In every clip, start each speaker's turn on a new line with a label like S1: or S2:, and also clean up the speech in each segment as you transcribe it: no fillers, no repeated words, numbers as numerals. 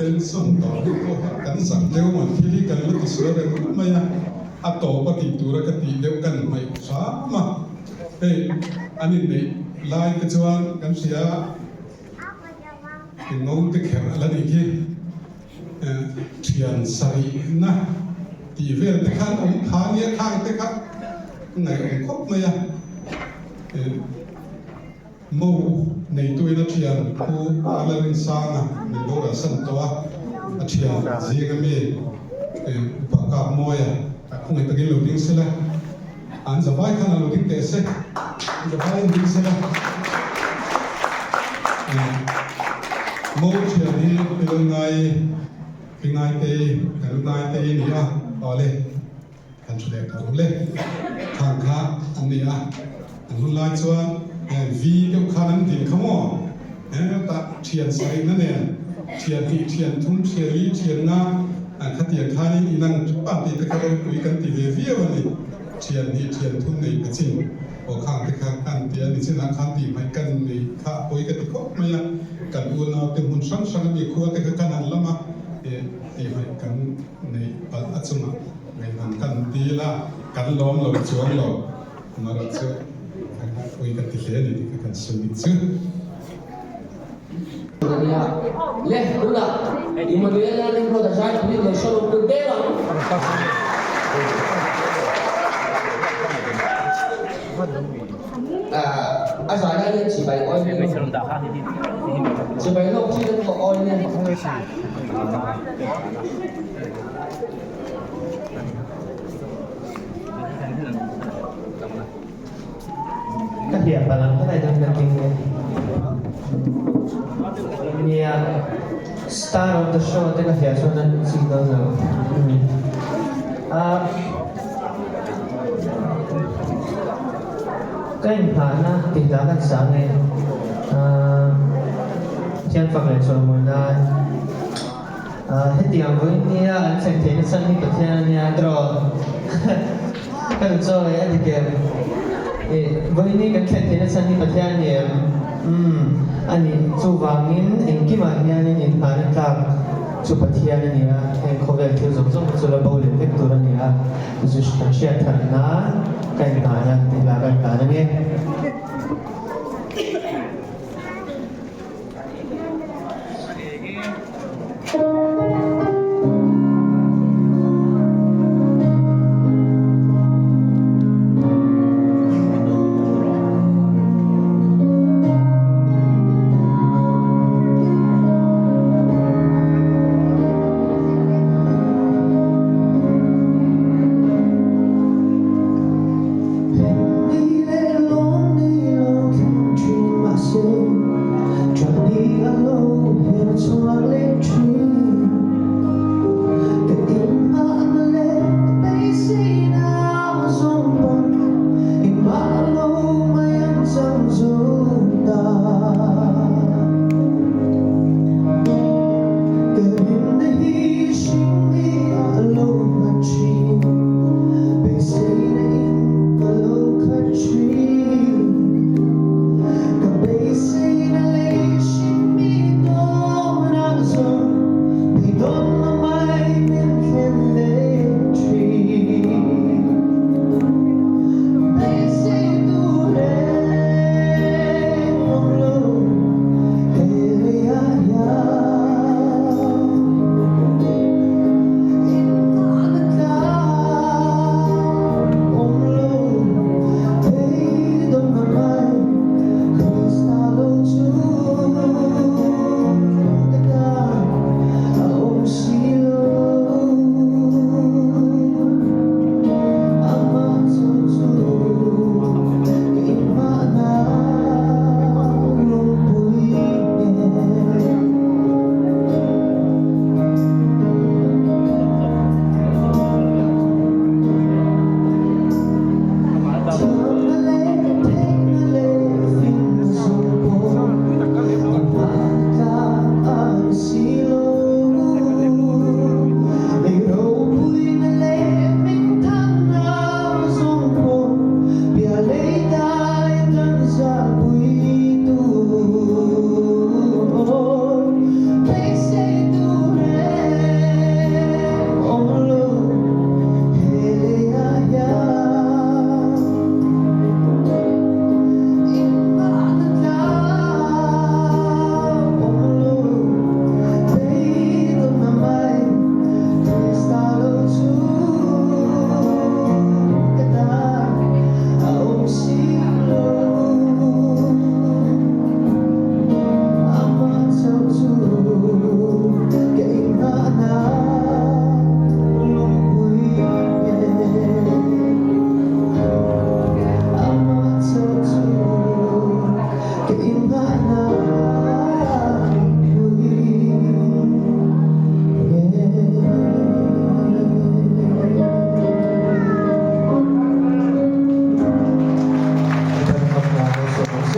S1: เป็นส่งต่อที่เขากันสั่งเร็วมันที่ที่กันแล้วติดเชื้อกันไม่ยังอัตโตปฏิตุรกติเดียวกันไม่สามารถอันนี้ในลายกระชวนกันเสียเป็นงงตะแคงอะไรนี่ที่เทียนใส่นะตีเวลตะขันองค์ขาเนี่ยข้างตะขันไหนองค์ครบไหมยังมูในตัวนักเรียนผู้อะไรเป็นสร้างในโบราณสันตัวนักเรียนจีกันมีปากกาโมยคงให้ตะกี้หลุดดิ้งเสียละอันจะไปขนาดหลุดดิ้งเตะเสียอันจะไปดิ้งเสียละมูเชียร์นี้เป็นไงเตะนี่ต่อเลยกันชุดเด็กต่อเลยข้างขาอันนี้อันนู้นลายชวนวีเดียวขานั้นดิ่งขโมยตัดเทียนใส่นั่นเองเทียนที่เทียนทุ่มเทียนลีเทียนน้ำขัดเทียนท่านี้นั่งจุดปั้นตีตะการคุยกันตีเวียวันนี้เทียนที่เทียนทุ่มในกระชิงโอ้ข้างที่ข้างกันเทียนนี่สินะข้างตีไม่กันในข้าคุยกันที่ครบไม่ยังกันอุ่นเอาเต็มหุ่นช่างมีขวดที่ข้างนั้นละมาตีไม่กันในปัจจุบันในทางกันตีละกันล้อมเราช่วงเรามาเราช่วยคุยกันที่เขียนนี่ที่กันสื่อชื่อ
S2: leh dula imanuela lingko da jai ni le solo pudera asana le chỉ bài oi ni chỉ bài lộc chỉ được có oi ni các hiệp và làm cái này đang làm kinh Yeah, star of the show teka siya so nan signal na. Kain na tindakan sa amin. Siyan pag-lecture mo na. Hindi ang buhay niya, ang sentence sa nito siya niya draw. Kan so ay adikem. Buhay niya kan sentence sa nito siya niya. Ani chuwangin engkima hianin in panatlak chupathian ania khovel thil zom chula bole vek tur ania jush tanshia thanna kain na tilagan tanane
S3: Long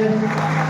S2: 谢。